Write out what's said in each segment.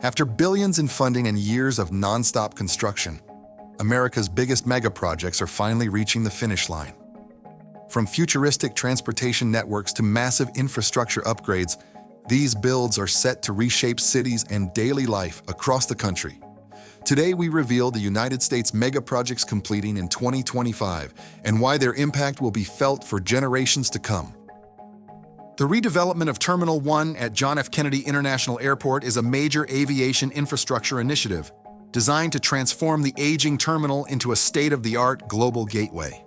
After billions in funding and years of non-stop construction, America's biggest megaprojects are finally reaching the finish line. From futuristic transportation networks to massive infrastructure upgrades, these builds are set to reshape cities and daily life across the country. Today, we reveal the United States megaprojects completing in 2025 and why their impact will be felt for generations to come. The redevelopment of Terminal 1 at John F. Kennedy International Airport is a major aviation infrastructure initiative designed to transform the aging terminal into a state-of-the-art global gateway.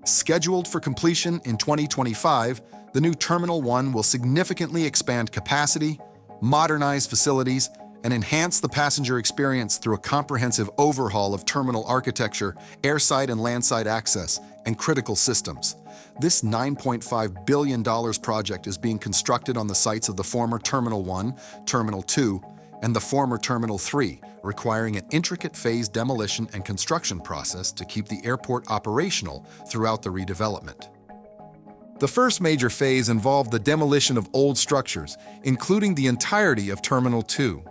Scheduled for completion in 2025, the new Terminal 1 will significantly expand capacity, modernize facilities, and enhance the passenger experience through a comprehensive overhaul of terminal architecture, airside and landside access, and critical systems. This $9.5 billion project is being constructed on the sites of the former Terminal 1, Terminal 2, and the former Terminal 3, requiring an intricate phased demolition and construction process to keep the airport operational throughout the redevelopment. The first major phase involved the demolition of old structures, including the entirety of Terminal 2.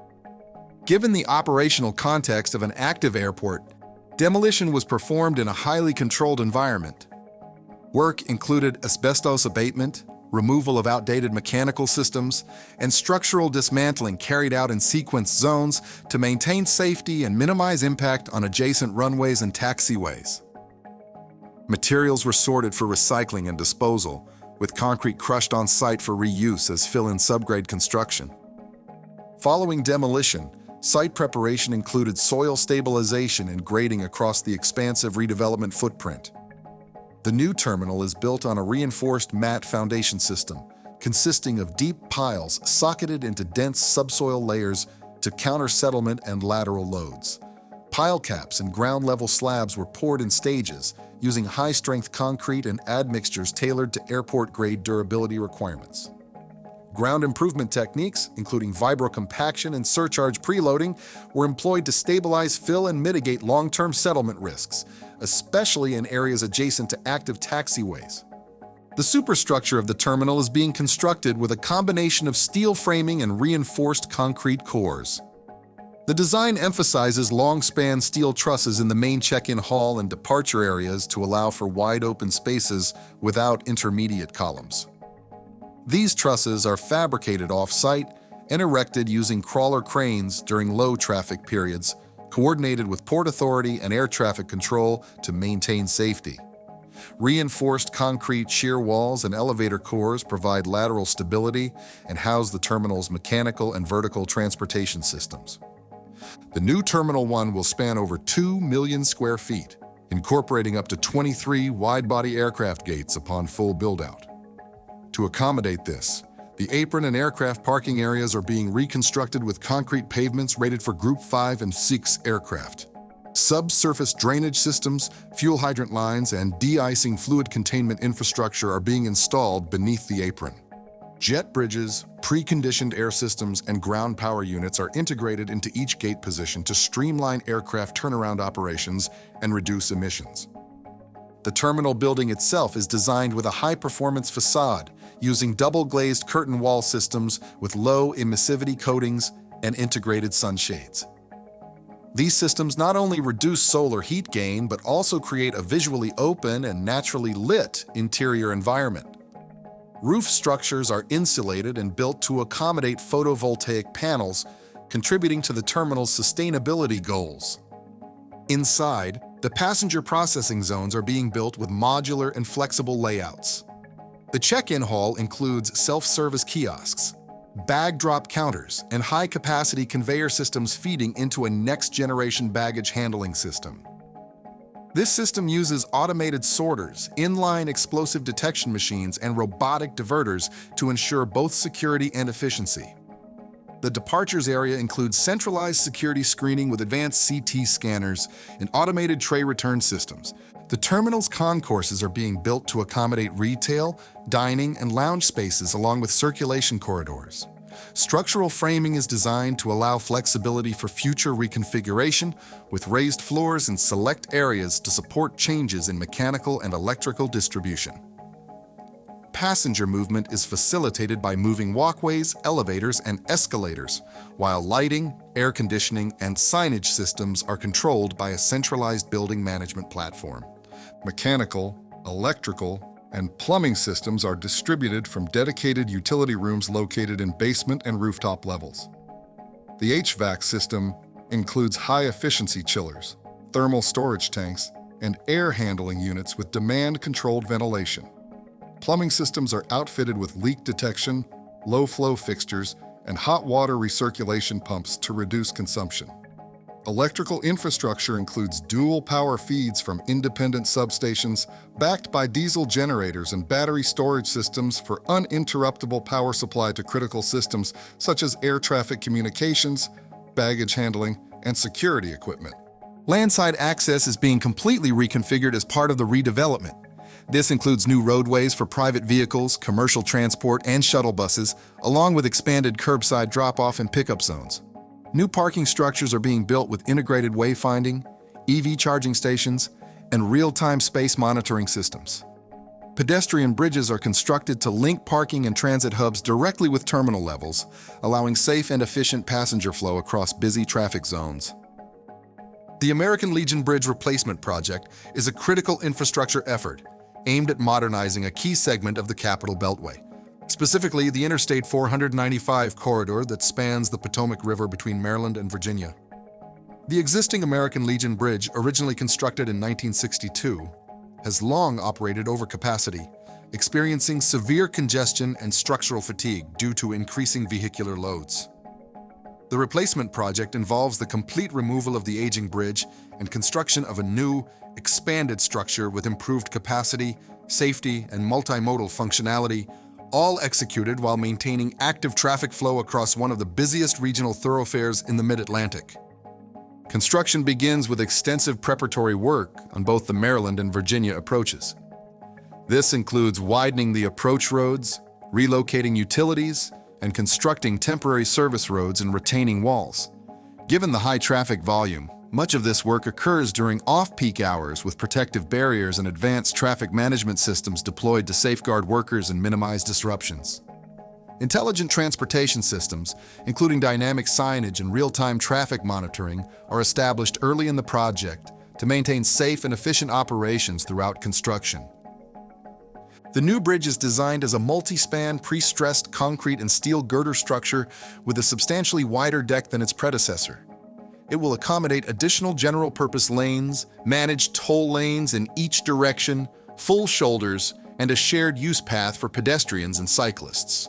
Given the operational context of an active airport, demolition was performed in a highly controlled environment. Work included asbestos abatement, removal of outdated mechanical systems, and structural dismantling carried out in sequence zones to maintain safety and minimize impact on adjacent runways and taxiways. Materials were sorted for recycling and disposal, with concrete crushed on site for reuse as fill-in subgrade construction. Following demolition, site preparation included soil stabilization and grading across the expansive redevelopment footprint. The new terminal is built on a reinforced mat foundation system, consisting of deep piles socketed into dense subsoil layers to counter settlement and lateral loads. Pile caps and ground-level slabs were poured in stages, using high-strength concrete and admixtures tailored to airport-grade durability requirements. Ground improvement techniques, including vibrocompaction and surcharge preloading, were employed to stabilize, fill, and mitigate long-term settlement risks, especially in areas adjacent to active taxiways. The superstructure of the terminal is being constructed with a combination of steel framing and reinforced concrete cores. The design emphasizes long-span steel trusses in the main check-in hall and departure areas to allow for wide-open spaces without intermediate columns. These trusses are fabricated off-site and erected using crawler cranes during low traffic periods, coordinated with Port Authority and air traffic control to maintain safety. Reinforced concrete shear walls and elevator cores provide lateral stability and house the terminal's mechanical and vertical transportation systems. The new Terminal 1 will span over 2 million square feet, incorporating up to 23 wide-body aircraft gates upon full build-out. To accommodate this, the apron and aircraft parking areas are being reconstructed with concrete pavements rated for Group 5 and 6 aircraft. Subsurface drainage systems, fuel hydrant lines, and de-icing fluid containment infrastructure are being installed beneath the apron. Jet bridges, preconditioned air systems, and ground power units are integrated into each gate position to streamline aircraft turnaround operations and reduce emissions. The terminal building itself is designed with a high-performance facade, using double-glazed curtain wall systems with low emissivity coatings and integrated sunshades. These systems not only reduce solar heat gain, but also create a visually open and naturally lit interior environment. Roof structures are insulated and built to accommodate photovoltaic panels, contributing to the terminal's sustainability goals. Inside, the passenger processing zones are being built with modular and flexible layouts. The check-in hall includes self-service kiosks, bag drop counters, and high-capacity conveyor systems feeding into a next-generation baggage handling system. This system uses automated sorters, inline explosive detection machines, and robotic diverters to ensure both security and efficiency. The departures area includes centralized security screening with advanced CT scanners and automated tray return systems. The terminal's concourses are being built to accommodate retail, dining, and lounge spaces along with circulation corridors. Structural framing is designed to allow flexibility for future reconfiguration, with raised floors in select areas to support changes in mechanical and electrical distribution. passenger movement is facilitated by moving walkways, elevators, and escalators, while lighting, air conditioning, and signage systems are controlled by a centralized building management platform. Mechanical, electrical, and plumbing systems are distributed from dedicated utility rooms located in basement and rooftop levels. The HVAC system includes high-efficiency chillers, thermal storage tanks, and air handling units with demand-controlled ventilation. Plumbing systems are outfitted with leak detection, low-flow fixtures, and hot water recirculation pumps to reduce consumption. Electrical infrastructure includes dual power feeds from independent substations backed by diesel generators and battery storage systems for uninterruptible power supply to critical systems such as air traffic communications, baggage handling, and security equipment. Landside access is being completely reconfigured as part of the redevelopment. This includes new roadways for private vehicles, commercial transport, and shuttle buses, along with expanded curbside drop-off and pickup zones. New parking structures are being built with integrated wayfinding, EV charging stations, and real-time space monitoring systems. Pedestrian bridges are constructed to link parking and transit hubs directly with terminal levels, allowing safe and efficient passenger flow across busy traffic zones. The American Legion Bridge Replacement Project is a critical infrastructure effort aimed at modernizing a key segment of the Capital Beltway, specifically the Interstate 495 corridor that spans the Potomac River between Maryland and Virginia. The existing American Legion Bridge, originally constructed in 1962, has long operated over capacity, experiencing severe congestion and structural fatigue due to increasing vehicular loads. The replacement project involves the complete removal of the aging bridge and construction of a new, expanded structure with improved capacity, safety, and multimodal functionality, all executed while maintaining active traffic flow across one of the busiest regional thoroughfares in the Mid-Atlantic. Construction begins with extensive preparatory work on both the Maryland and Virginia approaches. This includes widening the approach roads, relocating utilities, and constructing temporary service roads and retaining walls. Given the high traffic volume, much of this work occurs during off-peak hours with protective barriers and advanced traffic management systems deployed to safeguard workers and minimize disruptions. Intelligent transportation systems, including dynamic signage and real-time traffic monitoring, are established early in the project to maintain safe and efficient operations throughout construction. The new bridge is designed as a multi-span, pre-stressed concrete and steel girder structure with a substantially wider deck than its predecessor. It will accommodate additional general-purpose lanes, managed toll lanes in each direction, full shoulders, and a shared use path for pedestrians and cyclists.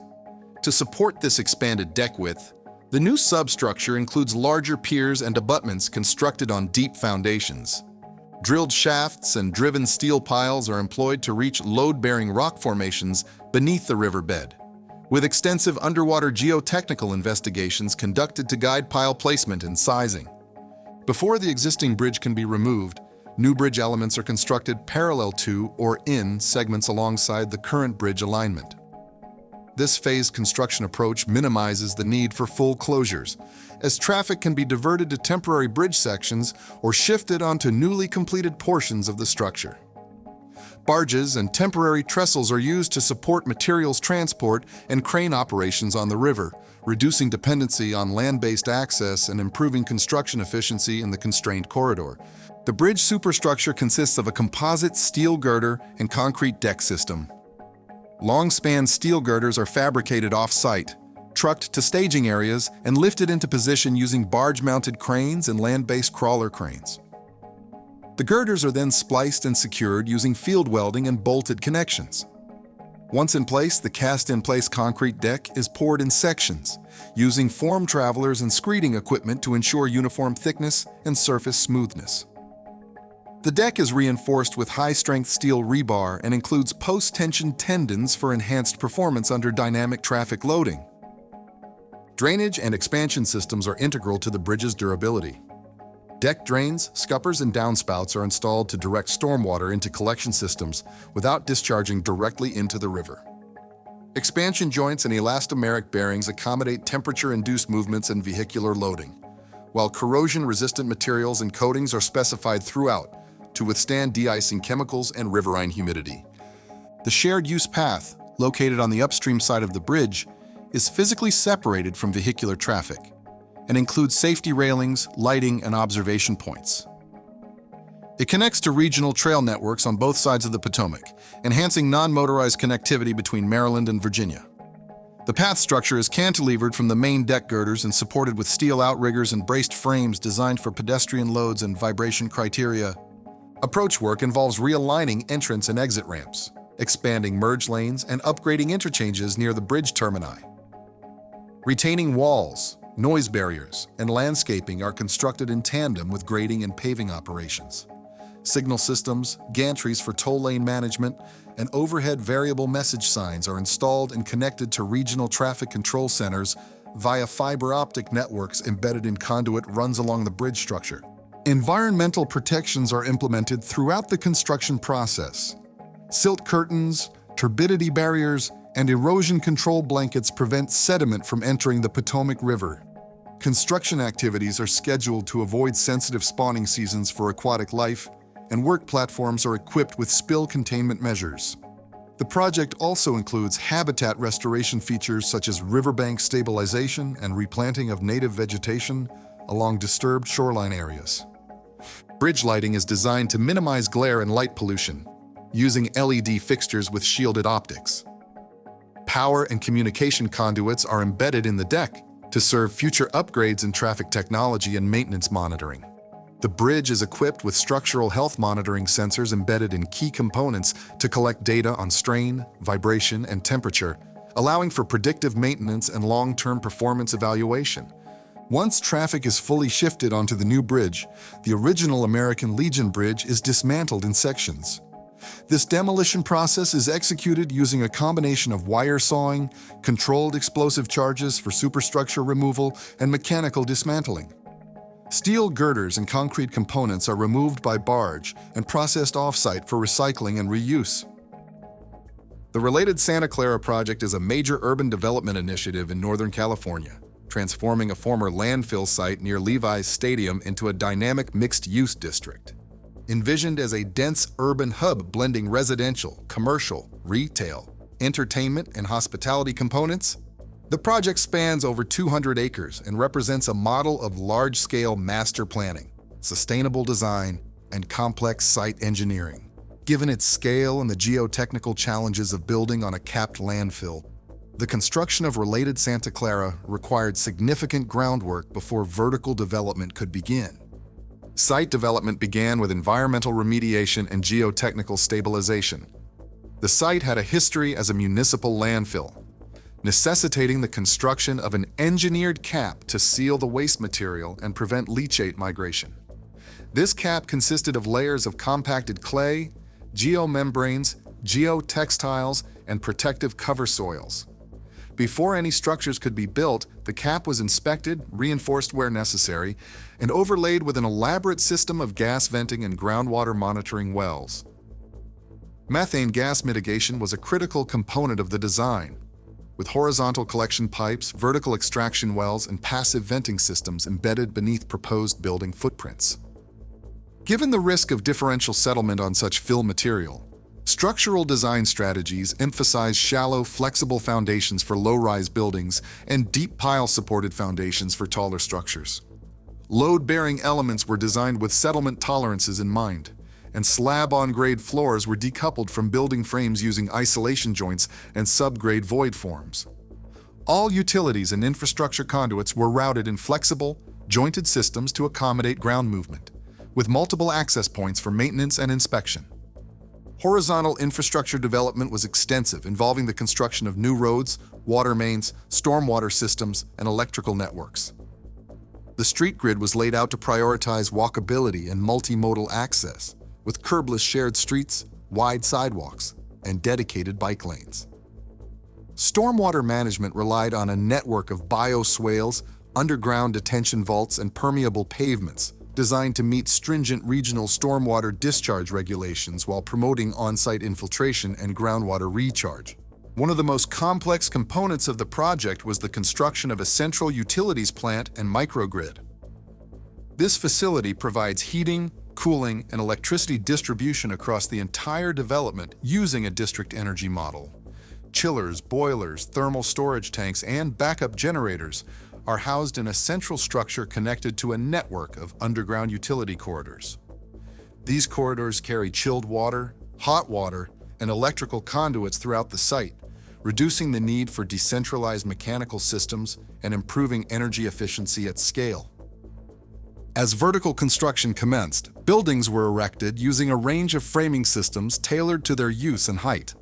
To support this expanded deck width, the new substructure includes larger piers and abutments constructed on deep foundations. Drilled shafts and driven steel piles are employed to reach load-bearing rock formations beneath the riverbed, with extensive underwater geotechnical investigations conducted to guide pile placement and sizing. Before the existing bridge can be removed, new bridge elements are constructed parallel to or in segments alongside the current bridge alignment. This phased construction approach minimizes the need for full closures, as traffic can be diverted to temporary bridge sections or shifted onto newly completed portions of the structure. Barges and temporary trestles are used to support materials transport and crane operations on the river, reducing dependency on land-based access and improving construction efficiency in the constrained corridor. The bridge superstructure consists of a composite steel girder and concrete deck system. Long-span steel girders are fabricated off-site, trucked to staging areas, and lifted into position using barge-mounted cranes and land-based crawler cranes. The girders are then spliced and secured using field welding and bolted connections. Once in place, the cast-in-place concrete deck is poured in sections, using form travelers and screeding equipment to ensure uniform thickness and surface smoothness. The deck is reinforced with high-strength steel rebar and includes post-tension tendons for enhanced performance under dynamic traffic loading. Drainage and expansion systems are integral to the bridge's durability. Deck drains, scuppers, and downspouts are installed to direct stormwater into collection systems without discharging directly into the river. Expansion joints and elastomeric bearings accommodate temperature-induced movements and vehicular loading, while corrosion-resistant materials and coatings are specified throughout to withstand de-icing chemicals and riverine humidity. The shared use path, located on the upstream side of the bridge, is physically separated from vehicular traffic and includes safety railings, lighting, and observation points. It connects to regional trail networks on both sides of the Potomac, enhancing non-motorized connectivity between Maryland and Virginia. The path structure is cantilevered from the main deck girders and supported with steel outriggers and braced frames designed for pedestrian loads and vibration criteria. Approach work involves realigning entrance and exit ramps, expanding merge lanes, and upgrading interchanges near the bridge termini. Retaining walls, noise barriers, and landscaping are constructed in tandem with grading and paving operations. Signal systems, gantries for toll lane management, and overhead variable message signs are installed and connected to regional traffic control centers via fiber optic networks embedded in conduit runs along the bridge structure. Environmental protections are implemented throughout the construction process. Silt curtains, turbidity barriers, and erosion control blankets prevent sediment from entering the Potomac River. Construction activities are scheduled to avoid sensitive spawning seasons for aquatic life, and work platforms are equipped with spill containment measures. The project also includes habitat restoration features such as riverbank stabilization and replanting of native vegetation along disturbed shoreline areas. Bridge lighting is designed to minimize glare and light pollution, using LED fixtures with shielded optics. Power and communication conduits are embedded in the deck to serve future upgrades in traffic technology and maintenance monitoring. The bridge is equipped with structural health monitoring sensors embedded in key components to collect data on strain, vibration, and temperature, allowing for predictive maintenance and long-term performance evaluation. Once traffic is fully shifted onto the new bridge, the original American Legion Bridge is dismantled in sections. This demolition process is executed using a combination of wire sawing, controlled explosive charges for superstructure removal, and mechanical dismantling. Steel girders and concrete components are removed by barge and processed off-site for recycling and reuse. The related Santa Clara project is a major urban development initiative in Northern California, transforming a former landfill site near Levi's Stadium into a dynamic mixed-use district. Envisioned as a dense urban hub blending residential, commercial, retail, entertainment, and hospitality components, the project spans over 200 acres and represents a model of large-scale master planning, sustainable design, and complex site engineering. Given its scale and the geotechnical challenges of building on a capped landfill, the construction of related Santa Clara required significant groundwork before vertical development could begin. Site development began with environmental remediation and geotechnical stabilization. The site had a history as a municipal landfill, necessitating the construction of an engineered cap to seal the waste material and prevent leachate migration. This cap consisted of layers of compacted clay, geomembranes, geotextiles, and protective cover soils. Before any structures could be built, the cap was inspected, reinforced where necessary, and overlaid with an elaborate system of gas venting and groundwater monitoring wells. Methane gas mitigation was a critical component of the design, with horizontal collection pipes, vertical extraction wells, and passive venting systems embedded beneath proposed building footprints. Given the risk of differential settlement on such fill material, structural design strategies emphasize shallow, flexible foundations for low-rise buildings and deep pile-supported foundations for taller structures. Load-bearing elements were designed with settlement tolerances in mind, and slab-on-grade floors were decoupled from building frames using isolation joints and subgrade void forms. All utilities and infrastructure conduits were routed in flexible, jointed systems to accommodate ground movement, with multiple access points for maintenance and inspection. Horizontal infrastructure development was extensive, involving the construction of new roads, water mains, stormwater systems, and electrical networks. The street grid was laid out to prioritize walkability and multimodal access, with curbless shared streets, wide sidewalks, and dedicated bike lanes. Stormwater management relied on a network of bioswales, underground detention vaults, and permeable pavements, designed to meet stringent regional stormwater discharge regulations while promoting on-site infiltration and groundwater recharge. One of the most complex components of the project was the construction of a central utilities plant and microgrid. This facility provides heating, cooling, and electricity distribution across the entire development using a district energy model. Chillers, boilers, thermal storage tanks, and backup generators are housed in a central structure connected to a network of underground utility corridors. These corridors carry chilled water, hot water, and electrical conduits throughout the site, reducing the need for decentralized mechanical systems and improving energy efficiency at scale. As vertical construction commenced, buildings were erected using a range of framing systems tailored to their use and height.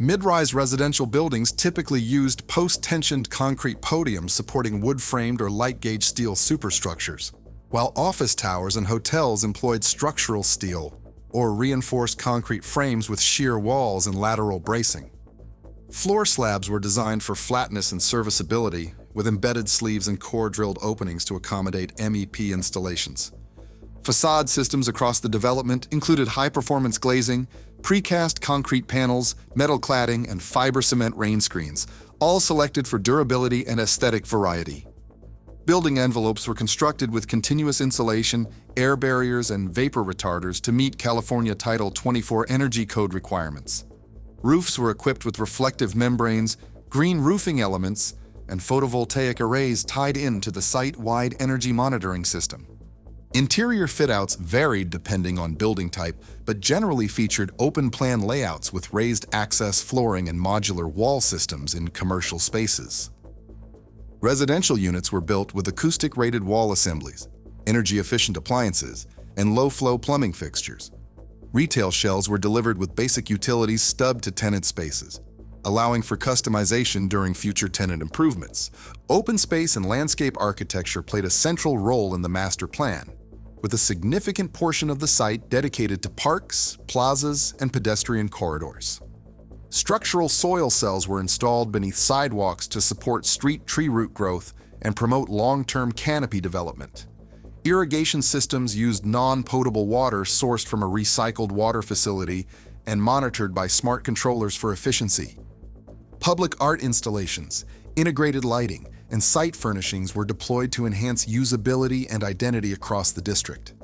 Mid-rise residential buildings typically used post-tensioned concrete podiums supporting wood-framed or light-gauge steel superstructures, while office towers and hotels employed structural steel or reinforced concrete frames with shear walls and lateral bracing. Floor slabs were designed for flatness and serviceability, with embedded sleeves and core-drilled openings to accommodate MEP installations. Facade systems across the development included high-performance glazing, precast concrete panels, metal cladding, and fiber cement rain screens, all selected for durability and aesthetic variety. Building envelopes were constructed with continuous insulation, air barriers, and vapor retarders to meet California Title 24 Energy Code requirements. Roofs were equipped with reflective membranes, green roofing elements, and photovoltaic arrays tied into the site-wide energy monitoring system. Interior fit-outs varied depending on building type, but generally featured open-plan layouts with raised access flooring and modular wall systems in commercial spaces. Residential units were built with acoustic-rated wall assemblies, energy-efficient appliances, and low-flow plumbing fixtures. Retail shells were delivered with basic utilities stubbed to tenant spaces, allowing for customization during future tenant improvements. Open space and landscape architecture played a central role in the master plan, with a significant portion of the site dedicated to parks, plazas, and pedestrian corridors. Structural soil cells were installed beneath sidewalks to support street tree root growth and promote long-term canopy development. Irrigation systems used non-potable water sourced from a recycled water facility and monitored by smart controllers for efficiency. Public art installations, integrated lighting, and site furnishings were deployed to enhance usability and identity across the district.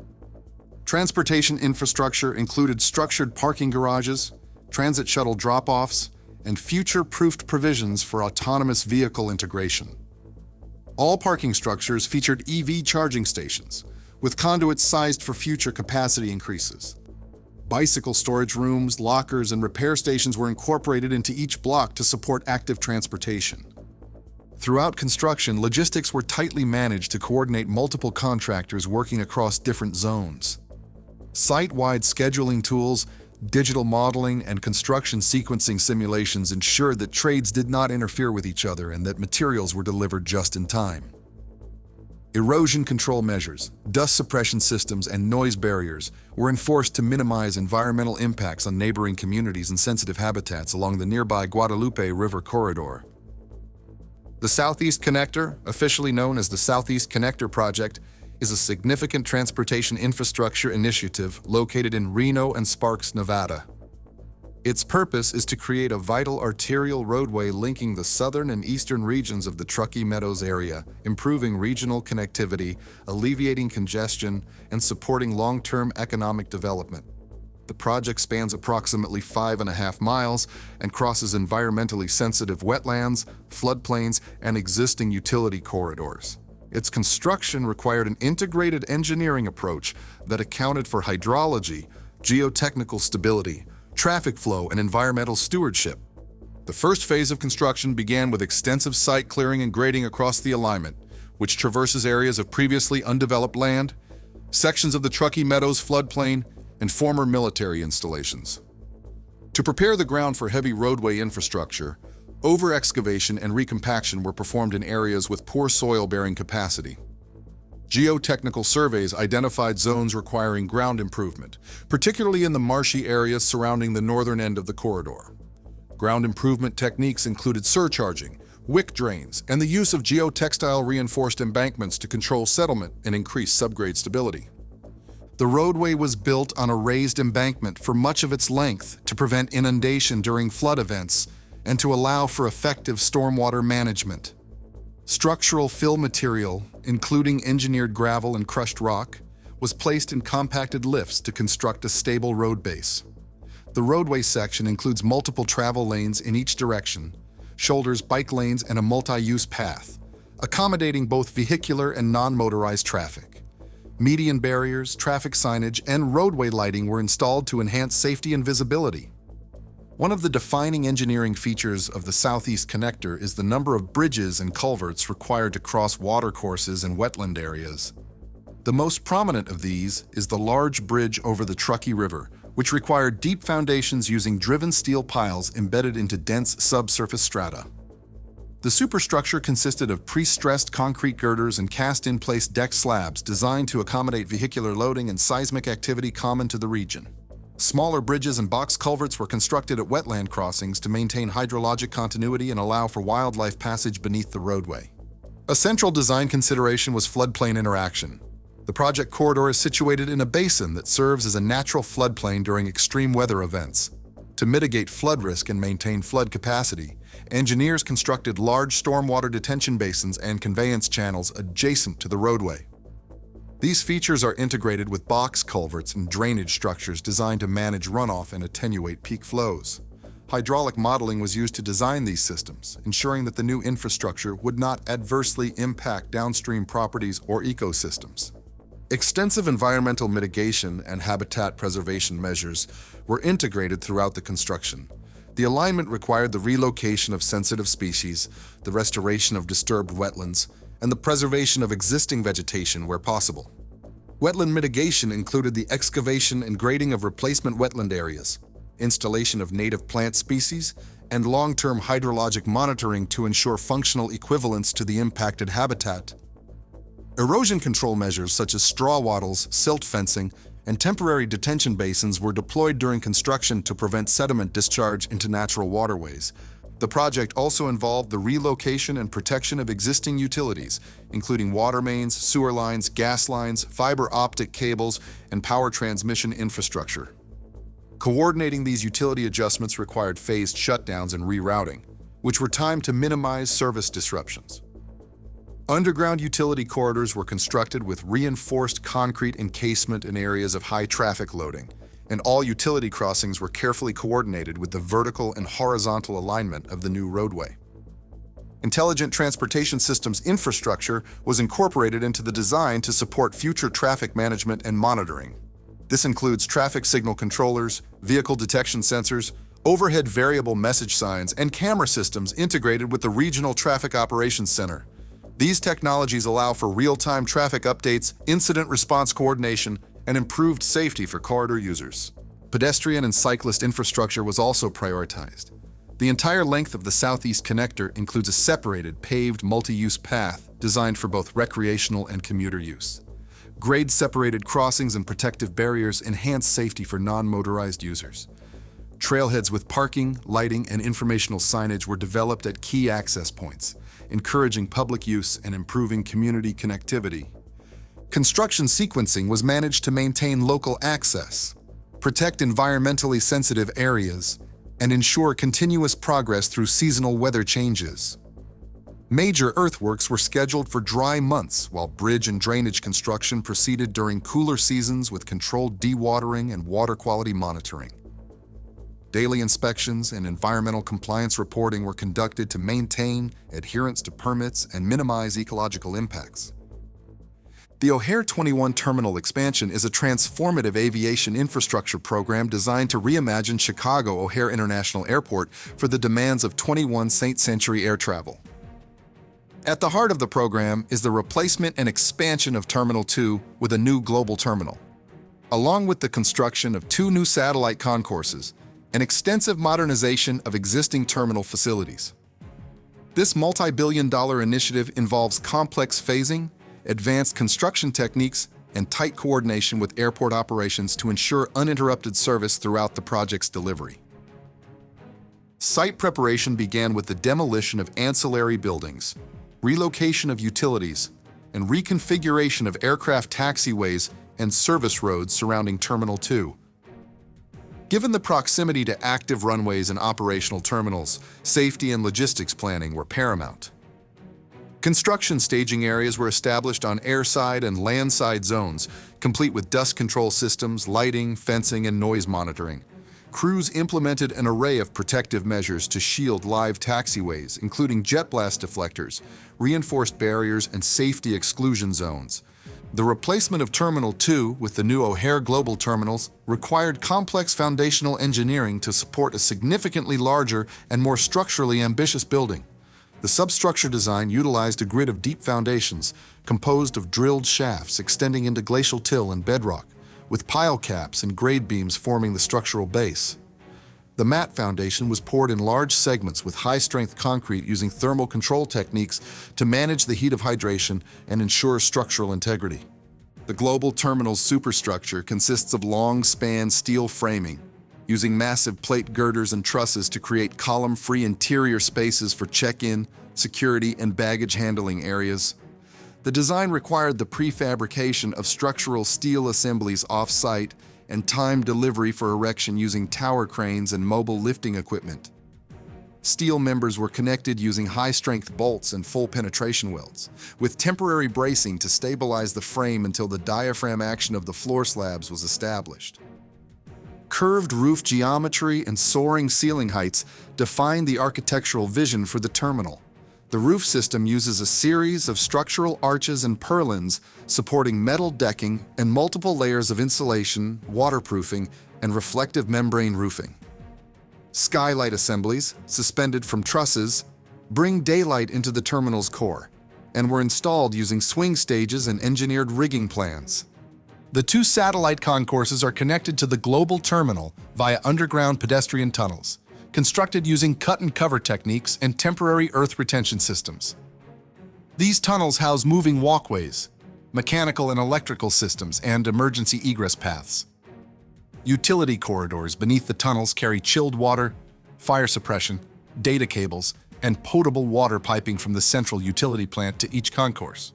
Transportation infrastructure included structured parking garages, transit shuttle drop-offs, and future-proofed provisions for autonomous vehicle integration. All parking structures featured EV charging stations, with conduits sized for future capacity increases. Bicycle storage rooms, lockers, and repair stations were incorporated into each block to support active transportation. Throughout construction, logistics were tightly managed to coordinate multiple contractors working across different zones. Site-wide scheduling tools, digital modeling, and construction sequencing simulations ensured that trades did not interfere with each other and that materials were delivered just in time. Erosion control measures, dust suppression systems, and noise barriers were enforced to minimize environmental impacts on neighboring communities and sensitive habitats along the nearby Guadalupe River corridor. The Southeast Connector, officially known as the Southeast Connector Project, is a significant transportation infrastructure initiative located in Reno and Sparks, Nevada. Its purpose is to create a vital arterial roadway linking the southern and eastern regions of the Truckee Meadows area, improving regional connectivity, alleviating congestion, and supporting long-term economic development. The project spans approximately 5.5 miles and crosses environmentally sensitive wetlands, floodplains, and existing utility corridors. Its construction required an integrated engineering approach that accounted for hydrology, geotechnical stability, traffic flow, and environmental stewardship. The first phase of construction began with extensive site clearing and grading across the alignment, which traverses areas of previously undeveloped land, sections of the Truckee Meadows floodplain, and former military installations. To prepare the ground for heavy roadway infrastructure, over-excavation and recompaction were performed in areas with poor soil-bearing capacity. Geotechnical surveys identified zones requiring ground improvement, particularly in the marshy areas surrounding the northern end of the corridor. Ground improvement techniques included surcharging, wick drains, and the use of geotextile reinforced embankments to control settlement and increase subgrade stability. The roadway was built on a raised embankment for much of its length to prevent inundation during flood events and to allow for effective stormwater management. Structural fill material, including engineered gravel and crushed rock, was placed in compacted lifts to construct a stable road base. The roadway section includes multiple travel lanes in each direction, shoulders, bike lanes, and a multi-use path, accommodating both vehicular and non-motorized traffic. Median barriers, traffic signage, and roadway lighting were installed to enhance safety and visibility. One of the defining engineering features of the Southeast Connector is the number of bridges and culverts required to cross watercourses and wetland areas. The most prominent of these is the large bridge over the Truckee River, which required deep foundations using driven steel piles embedded into dense subsurface strata. The superstructure consisted of pre-stressed concrete girders and cast-in-place deck slabs designed to accommodate vehicular loading and seismic activity common to the region. Smaller bridges and box culverts were constructed at wetland crossings to maintain hydrologic continuity and allow for wildlife passage beneath the roadway. A central design consideration was floodplain interaction. The project corridor is situated in a basin that serves as a natural floodplain during extreme weather events. To mitigate flood risk and maintain flood capacity, engineers constructed large stormwater detention basins and conveyance channels adjacent to the roadway. These features are integrated with box culverts and drainage structures designed to manage runoff and attenuate peak flows. Hydraulic modeling was used to design these systems, ensuring that the new infrastructure would not adversely impact downstream properties or ecosystems. Extensive environmental mitigation and habitat preservation measures were integrated throughout the construction. The alignment required the relocation of sensitive species, the restoration of disturbed wetlands, and the preservation of existing vegetation where possible. Wetland mitigation included the excavation and grading of replacement wetland areas, installation of native plant species, and long-term hydrologic monitoring to ensure functional equivalence to the impacted habitat. Erosion control measures such as straw wattles, silt fencing, and temporary detention basins were deployed during construction to prevent sediment discharge into natural waterways. The project also involved the relocation and protection of existing utilities, including water mains, sewer lines, gas lines, fiber optic cables, and power transmission infrastructure. Coordinating these utility adjustments required phased shutdowns and rerouting, which were timed to minimize service disruptions. Underground utility corridors were constructed with reinforced concrete encasement in areas of high traffic loading, and all utility crossings were carefully coordinated with the vertical and horizontal alignment of the new roadway. Intelligent Transportation Systems infrastructure was incorporated into the design to support future traffic management and monitoring. This includes traffic signal controllers, vehicle detection sensors, overhead variable message signs, and camera systems integrated with the Regional Traffic Operations Center. These technologies allow for real-time traffic updates, incident response coordination, and improved safety for corridor users. Pedestrian and cyclist infrastructure was also prioritized. The entire length of the Southeast Connector includes a separated, paved, multi-use path designed for both recreational and commuter use. Grade-separated crossings and protective barriers enhance safety for non-motorized users. Trailheads with parking, lighting, and informational signage were developed at key access points, encouraging public use and improving community connectivity. Construction sequencing was managed to maintain local access, protect environmentally sensitive areas, and ensure continuous progress through seasonal weather changes. Major earthworks were scheduled for dry months, while bridge and drainage construction proceeded during cooler seasons with controlled dewatering and water quality monitoring. Daily inspections and environmental compliance reporting were conducted to maintain adherence to permits and minimize ecological impacts. The O'Hare 21 Terminal Expansion is a transformative aviation infrastructure program designed to reimagine Chicago O'Hare International Airport for the demands of 21st century air travel. At the heart of the program is the replacement and expansion of Terminal 2 with a new global terminal, along with the construction of 2 new satellite concourses, an extensive modernization of existing terminal facilities. This multi-billion-dollar initiative involves complex phasing, advanced construction techniques, and tight coordination with airport operations to ensure uninterrupted service throughout the project's delivery. Site preparation began with the demolition of ancillary buildings, relocation of utilities, and reconfiguration of aircraft taxiways and service roads surrounding Terminal 2. Given the proximity to active runways and operational terminals, safety and logistics planning were paramount. Construction staging areas were established on airside and landside zones, complete with dust control systems, lighting, fencing, and noise monitoring. Crews implemented an array of protective measures to shield live taxiways, including jet blast deflectors, reinforced barriers, and safety exclusion zones. The replacement of Terminal 2 with the new O'Hare Global Terminals required complex foundational engineering to support a significantly larger and more structurally ambitious building. The substructure design utilized a grid of deep foundations composed of drilled shafts extending into glacial till and bedrock, with pile caps and grade beams forming the structural base. The mat foundation was poured in large segments with high-strength concrete using thermal control techniques to manage the heat of hydration and ensure structural integrity. The Global Terminal's superstructure consists of long-span steel framing, using massive plate girders and trusses to create column-free interior spaces for check-in, security, and baggage handling areas. The design required the prefabrication of structural steel assemblies off-site and timed delivery for erection using tower cranes and mobile lifting equipment. Steel members were connected using high-strength bolts and full penetration welds, with temporary bracing to stabilize the frame until the diaphragm action of the floor slabs was established. Curved roof geometry and soaring ceiling heights define the architectural vision for the terminal. The roof system uses a series of structural arches and purlins supporting metal decking and multiple layers of insulation, waterproofing, and reflective membrane roofing. Skylight assemblies, suspended from trusses, bring daylight into the terminal's core and were installed using swing stages and engineered rigging plans. The two satellite concourses are connected to the global terminal via underground pedestrian tunnels, constructed using cut-and-cover techniques and temporary earth retention systems. These tunnels house moving walkways, mechanical and electrical systems, and emergency egress paths. Utility corridors beneath the tunnels carry chilled water, fire suppression, data cables, and potable water piping from the central utility plant to each concourse.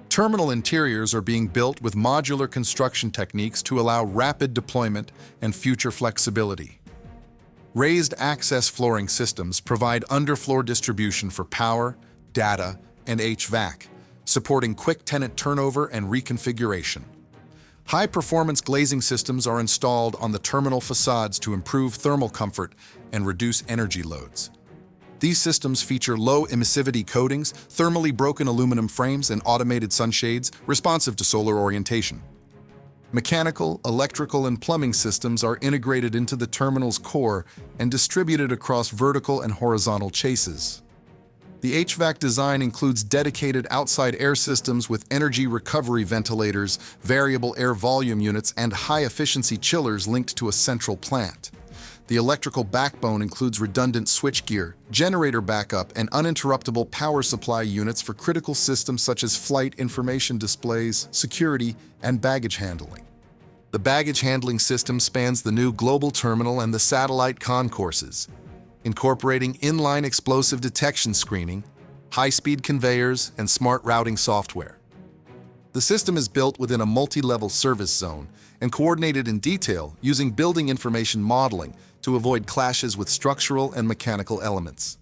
Terminal interiors are being built with modular construction techniques to allow rapid deployment and future flexibility. Raised access flooring systems provide underfloor distribution for power, data, and HVAC, supporting quick tenant turnover and reconfiguration. High-performance glazing systems are installed on the terminal facades to improve thermal comfort and reduce energy loads. These systems feature low emissivity coatings, thermally broken aluminum frames, and automated sunshades responsive to solar orientation. Mechanical, electrical, and plumbing systems are integrated into the terminal's core and distributed across vertical and horizontal chases. The HVAC design includes dedicated outside air systems with energy recovery ventilators, variable air volume units, and high-efficiency chillers linked to a central plant. The electrical backbone includes redundant switchgear, generator backup, and uninterruptible power supply units for critical systems such as flight information displays, security, and baggage handling. The baggage handling system spans the new global terminal and the satellite concourses, incorporating inline explosive detection screening, high-speed conveyors, and smart routing software. The system is built within a multi-level service zone and coordinated in detail using building information modeling to avoid clashes with structural and mechanical elements.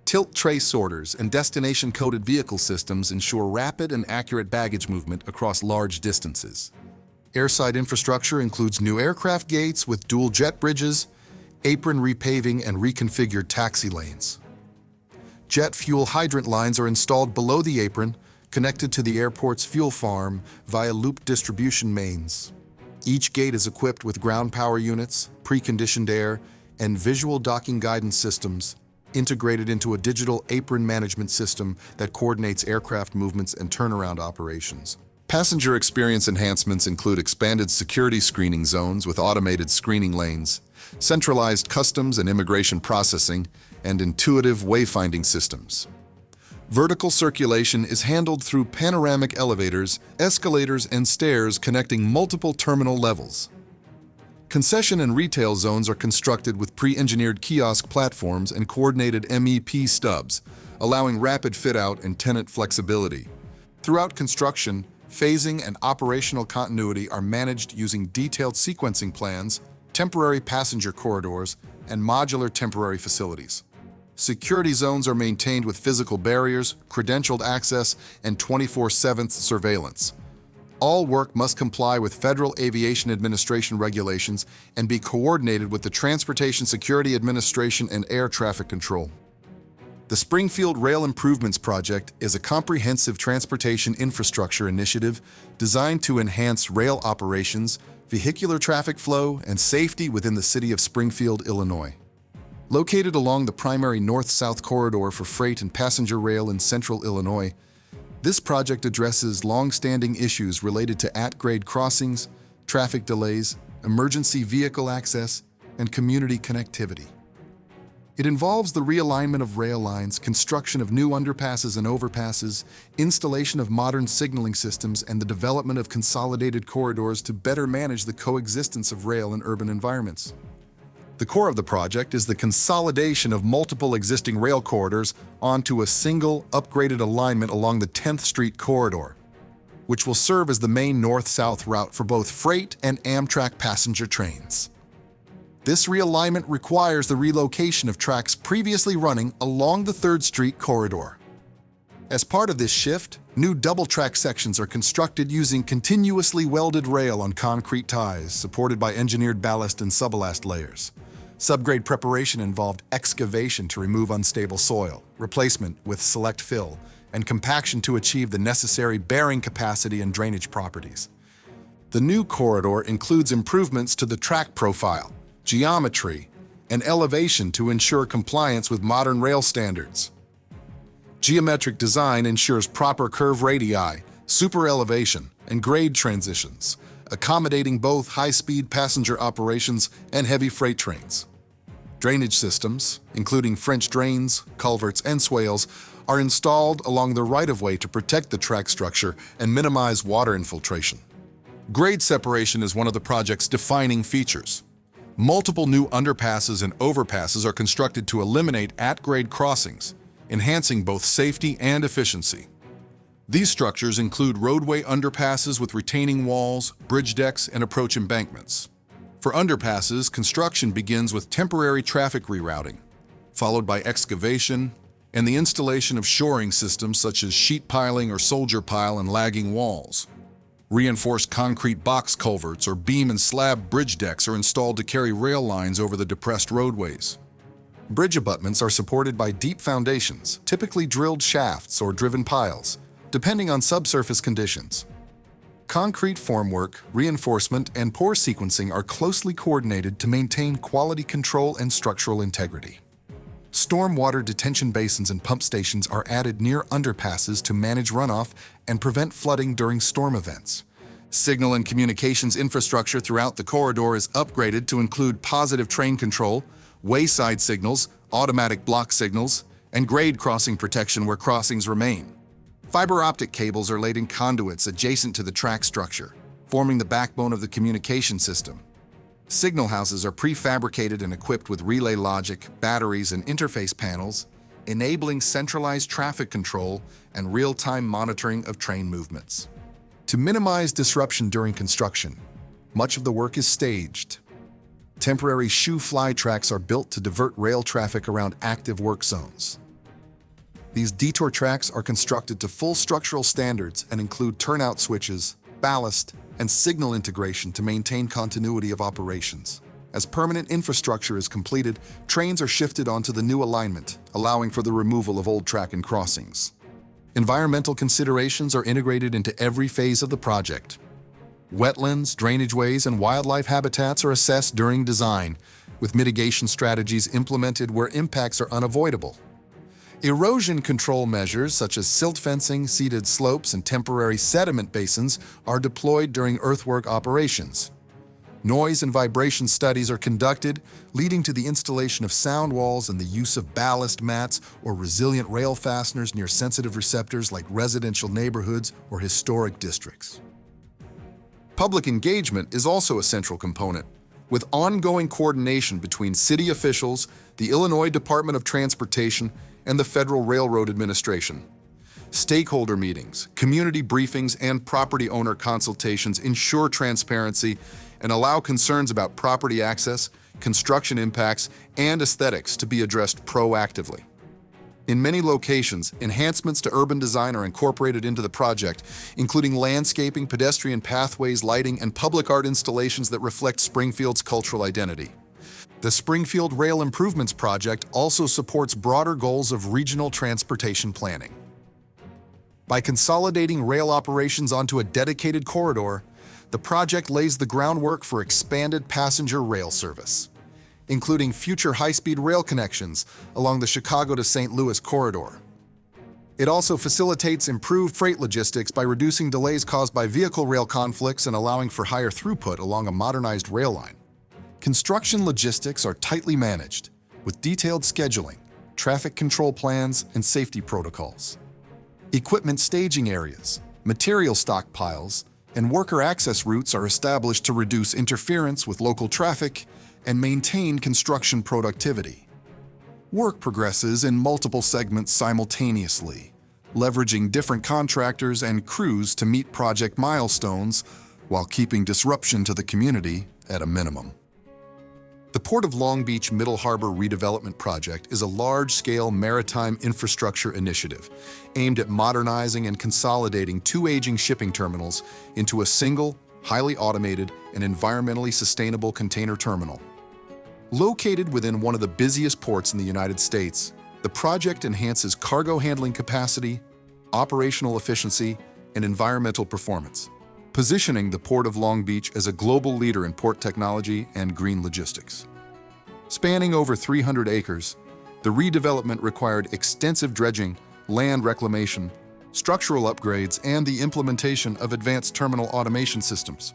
Tilt tray sorters and destination-coded vehicle systems ensure rapid and accurate baggage movement across large distances. Airside infrastructure includes new aircraft gates with dual jet bridges, apron repaving, and reconfigured taxi lanes. Jet fuel hydrant lines are installed below the apron, connected to the airport's fuel farm via loop distribution mains. Each gate is equipped with ground power units, preconditioned air, and visual docking guidance systems, integrated into a digital apron management system that coordinates aircraft movements and turnaround operations. Passenger experience enhancements include expanded security screening zones with automated screening lanes, centralized customs and immigration processing, and intuitive wayfinding systems. Vertical circulation is handled through panoramic elevators, escalators, and stairs connecting multiple terminal levels. Concession and retail zones are constructed with pre-engineered kiosk platforms and coordinated MEP stubs, allowing rapid fit-out and tenant flexibility. Throughout construction, phasing and operational continuity are managed using detailed sequencing plans, temporary passenger corridors, and modular temporary facilities. Security zones are maintained with physical barriers, credentialed access, and 24/7 surveillance. All work must comply with Federal Aviation Administration regulations and be coordinated with the Transportation Security Administration and Air Traffic Control. The Springfield Rail Improvements Project is a comprehensive transportation infrastructure initiative designed to enhance rail operations, vehicular traffic flow, and safety within the city of Springfield, Illinois. Located along the primary north-south corridor for freight and passenger rail in central Illinois, this project addresses long-standing issues related to at-grade crossings, traffic delays, emergency vehicle access, and community connectivity. It involves the realignment of rail lines, construction of new underpasses and overpasses, installation of modern signaling systems, and the development of consolidated corridors to better manage the coexistence of rail in urban environments. The core of the project is the consolidation of multiple existing rail corridors onto a single, upgraded alignment along the 10th Street corridor, which will serve as the main north-south route for both freight and Amtrak passenger trains. This realignment requires the relocation of tracks previously running along the 3rd Street corridor. As part of this shift, new double-track sections are constructed using continuously welded rail on concrete ties, supported by engineered ballast and subballast layers. Subgrade preparation involved excavation to remove unstable soil, replacement with select fill, and compaction to achieve the necessary bearing capacity and drainage properties. The new corridor includes improvements to the track profile, geometry, and elevation to ensure compliance with modern rail standards. Geometric design ensures proper curve radii, super elevation, and grade transitions, accommodating both high-speed passenger operations and heavy freight trains. Drainage systems, including French drains, culverts, and swales, are installed along the right-of-way to protect the track structure and minimize water infiltration. Grade separation is one of the project's defining features. Multiple new underpasses and overpasses are constructed to eliminate at-grade crossings, enhancing both safety and efficiency. These structures include roadway underpasses with retaining walls, bridge decks, and approach embankments. For underpasses, construction begins with temporary traffic rerouting, followed by excavation and the installation of shoring systems such as sheet piling or soldier pile and lagging walls. Reinforced concrete box culverts or beam and slab bridge decks are installed to carry rail lines over the depressed roadways. Bridge abutments are supported by deep foundations, typically drilled shafts or driven piles, depending on subsurface conditions. Concrete formwork, reinforcement, and pour sequencing are closely coordinated to maintain quality control and structural integrity. Stormwater detention basins and pump stations are added near underpasses to manage runoff and prevent flooding during storm events. Signal and communications infrastructure throughout the corridor is upgraded to include positive train control, wayside signals, automatic block signals, and grade crossing protection where crossings remain. Fiber optic cables are laid in conduits adjacent to the track structure, forming the backbone of the communication system. Signal houses are prefabricated and equipped with relay logic, batteries, and interface panels, enabling centralized traffic control and real-time monitoring of train movements. To minimize disruption during construction, much of the work is staged. Temporary shoe-fly tracks are built to divert rail traffic around active work zones. These detour tracks are constructed to full structural standards and include turnout switches, ballast, and signal integration to maintain continuity of operations. As permanent infrastructure is completed, trains are shifted onto the new alignment, allowing for the removal of old track and crossings. Environmental considerations are integrated into every phase of the project. Wetlands, drainageways, and wildlife habitats are assessed during design, with mitigation strategies implemented where impacts are unavoidable. Erosion control measures such as silt fencing, seeded slopes, and temporary sediment basins are deployed during earthwork operations. Noise and vibration studies are conducted, leading to the installation of sound walls and the use of ballast mats or resilient rail fasteners near sensitive receptors like residential neighborhoods or historic districts. Public engagement is also a central component, with ongoing coordination between city officials, the Illinois Department of Transportation, and the Federal Railroad Administration. Stakeholder meetings, community briefings, and property owner consultations ensure transparency and allow concerns about property access, construction impacts, and aesthetics to be addressed proactively. In many locations, enhancements to urban design are incorporated into the project, including landscaping, pedestrian pathways, lighting, and public art installations that reflect Springfield's cultural identity. The Springfield Rail Improvements Project also supports broader goals of regional transportation planning. By consolidating rail operations onto a dedicated corridor, the project lays the groundwork for expanded passenger rail service, including future high-speed rail connections along the Chicago to St. Louis corridor. It also facilitates improved freight logistics by reducing delays caused by vehicle-rail conflicts and allowing for higher throughput along a modernized rail line. Construction logistics are tightly managed, with detailed scheduling, traffic control plans, and safety protocols. Equipment staging areas, material stockpiles, and worker access routes are established to reduce interference with local traffic and maintain construction productivity. Work progresses in multiple segments simultaneously, leveraging different contractors and crews to meet project milestones while keeping disruption to the community at a minimum. The Port of Long Beach Middle Harbor Redevelopment Project is a large-scale maritime infrastructure initiative aimed at modernizing and consolidating two aging shipping terminals into a single, highly automated, and environmentally sustainable container terminal. Located within one of the busiest ports in the United States, the project enhances cargo handling capacity, operational efficiency, and environmental performance, positioning the Port of Long Beach as a global leader in port technology and green logistics. Spanning over 300 acres, the redevelopment required extensive dredging, land reclamation, structural upgrades, and the implementation of advanced terminal automation systems.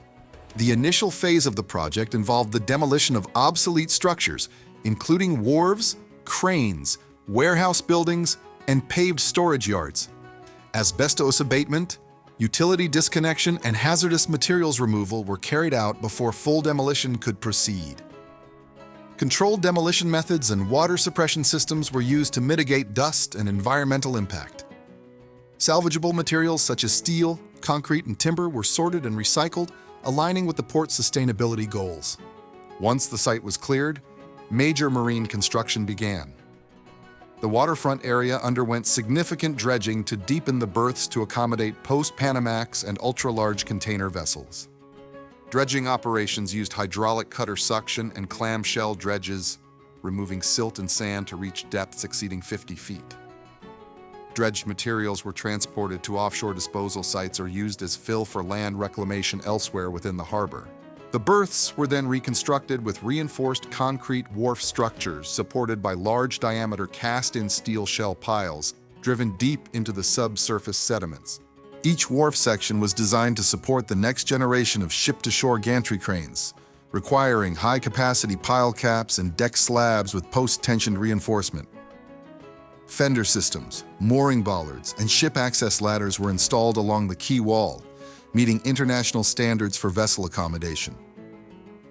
The initial phase of the project involved the demolition of obsolete structures, including wharves, cranes, warehouse buildings, and paved storage yards. Asbestos abatement, utility disconnection, and hazardous materials removal were carried out before full demolition could proceed. Controlled demolition methods and water suppression systems were used to mitigate dust and environmental impact. Salvageable materials such as steel, concrete, and timber were sorted and recycled, aligning with the port's sustainability goals. Once the site was cleared, major marine construction began. The waterfront area underwent significant dredging to deepen the berths to accommodate post-Panamax and ultra-large container vessels. Dredging operations used hydraulic cutter suction and clamshell dredges, removing silt and sand to reach depths exceeding 50 feet. Dredged materials were transported to offshore disposal sites or used as fill for land reclamation elsewhere within the harbor. The berths were then reconstructed with reinforced concrete wharf structures supported by large-diameter cast-in steel shell piles driven deep into the subsurface sediments. Each wharf section was designed to support the next generation of ship-to-shore gantry cranes, requiring high-capacity pile caps and deck slabs with post-tensioned reinforcement. Fender systems, mooring bollards, and ship access ladders were installed along the quay wall, meeting international standards for vessel accommodation.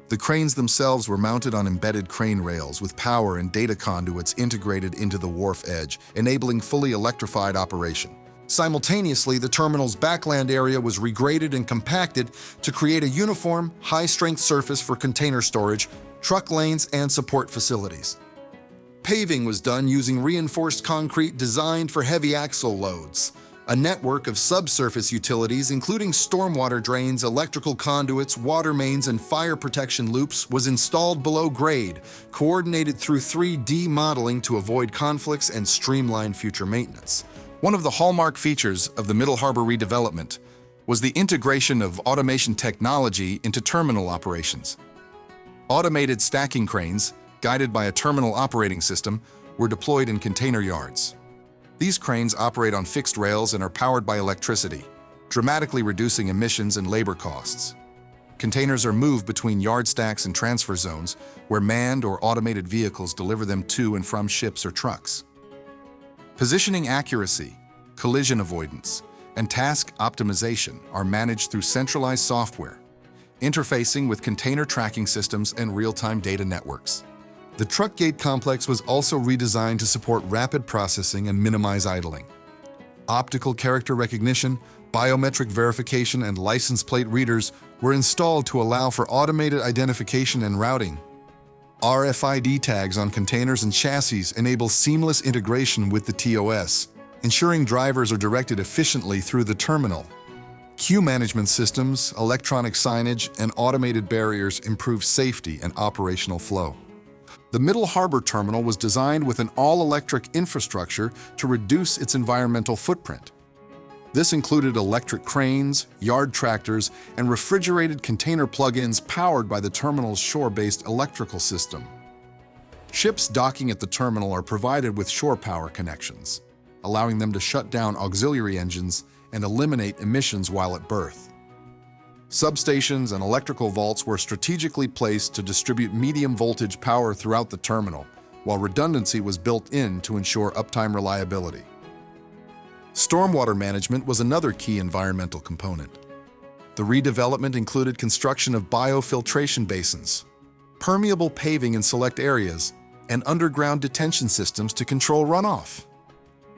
The cranes themselves were mounted on embedded crane rails with power and data conduits integrated into the wharf edge, enabling fully electrified operation. Simultaneously, the terminal's backland area was regraded and compacted to create a uniform, high-strength surface for container storage, truck lanes, and support facilities. Paving was done using reinforced concrete designed for heavy axle loads. A network of subsurface utilities, including stormwater drains, electrical conduits, water mains, and fire protection loops, was installed below grade, coordinated through 3D modeling to avoid conflicts and streamline future maintenance. One of the hallmark features of the Middle Harbor redevelopment was the integration of automation technology into terminal operations. Automated stacking cranes, guided by a terminal operating system, were deployed in container yards. These cranes operate on fixed rails and are powered by electricity, dramatically reducing emissions and labor costs. Containers are moved between yard stacks and transfer zones, where manned or automated vehicles deliver them to and from ships or trucks. Positioning accuracy, collision avoidance, and task optimization are managed through centralized software, interfacing with container tracking systems and real-time data networks. The truck gate complex was also redesigned to support rapid processing and minimize idling. Optical character recognition, biometric verification, and license plate readers were installed to allow for automated identification and routing. RFID tags on containers and chassis enable seamless integration with the TOS, ensuring drivers are directed efficiently through the terminal. Queue management systems, electronic signage, and automated barriers improve safety and operational flow. The Middle Harbor Terminal was designed with an all-electric infrastructure to reduce its environmental footprint. This included electric cranes, yard tractors, and refrigerated container plug-ins powered by the terminal's shore-based electrical system. Ships docking at the terminal are provided with shore power connections, allowing them to shut down auxiliary engines and eliminate emissions while at berth. Substations and electrical vaults were strategically placed to distribute medium-voltage power throughout the terminal, while redundancy was built in to ensure uptime reliability. Stormwater management was another key environmental component. The redevelopment included construction of biofiltration basins, permeable paving in select areas, and underground detention systems to control runoff.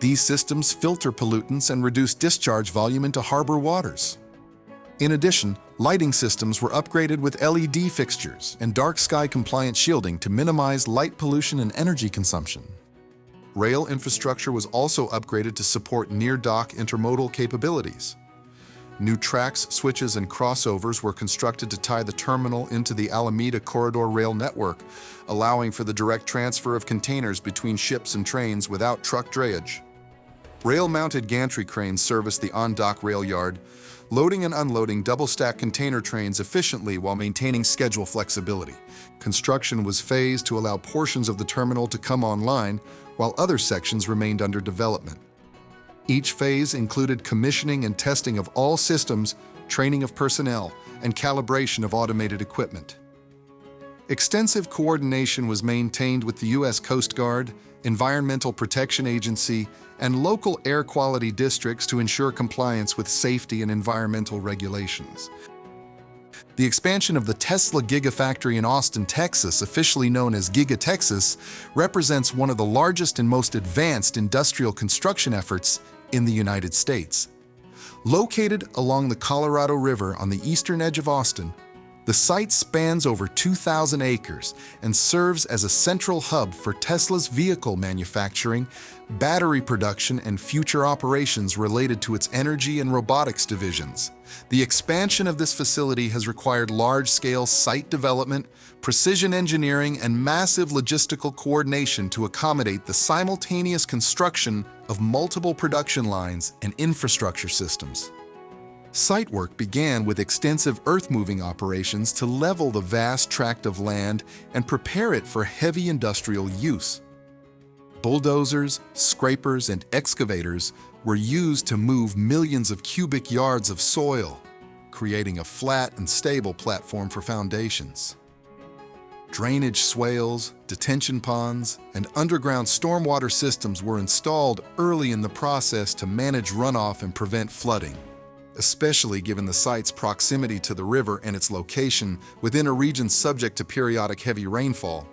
These systems filter pollutants and reduce discharge volume into harbor waters. In addition, lighting systems were upgraded with LED fixtures and dark sky compliant shielding to minimize light pollution and energy consumption. Rail infrastructure was also upgraded to support near-dock intermodal capabilities. New tracks, switches, and crossovers were constructed to tie the terminal into the Alameda Corridor rail network, allowing for the direct transfer of containers between ships and trains without truck drayage. Rail-mounted gantry cranes service the on-dock rail yard, loading and unloading double-stack container trains efficiently while maintaining schedule flexibility. Construction was phased to allow portions of the terminal to come online, while other sections remained under development. Each phase included commissioning and testing of all systems, training of personnel, and calibration of automated equipment. Extensive coordination was maintained with the U.S. Coast Guard, Environmental Protection Agency, and local air quality districts to ensure compliance with safety and environmental regulations. The expansion of the Tesla Gigafactory in Austin, Texas, officially known as Giga Texas, represents one of the largest and most advanced industrial construction efforts in the United States. Located along the Colorado River on the eastern edge of Austin, the site spans over 2,000 acres and serves as a central hub for Tesla's vehicle manufacturing, battery production, and future operations related to its energy and robotics divisions. The expansion of this facility has required large-scale site development, precision engineering, and massive logistical coordination to accommodate the simultaneous construction of multiple production lines and infrastructure systems. Site work began with extensive earth-moving operations to level the vast tract of land and prepare it for heavy industrial use. Bulldozers, scrapers, and excavators were used to move millions of cubic yards of soil, creating a flat and stable platform for foundations. Drainage swales, detention ponds, and underground stormwater systems were installed early in the process to manage runoff and prevent flooding, especially given the site's proximity to the river and its location within a region subject to periodic heavy rainfall.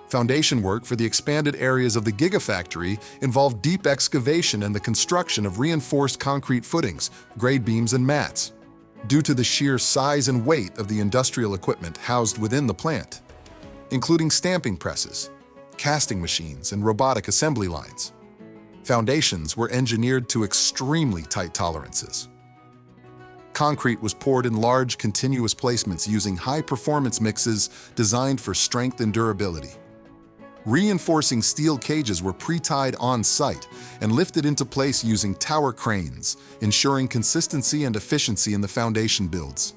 Foundation work for the expanded areas of the Gigafactory involved deep excavation and the construction of reinforced concrete footings, grade beams, and mats, due to the sheer size and weight of the industrial equipment housed within the plant, including stamping presses, casting machines, and robotic assembly lines. Foundations were engineered to extremely tight tolerances. Concrete was poured in large, continuous placements using high-performance mixes designed for strength and durability. Reinforcing steel cages were pre-tied on-site and lifted into place using tower cranes, ensuring consistency and efficiency in the foundation builds.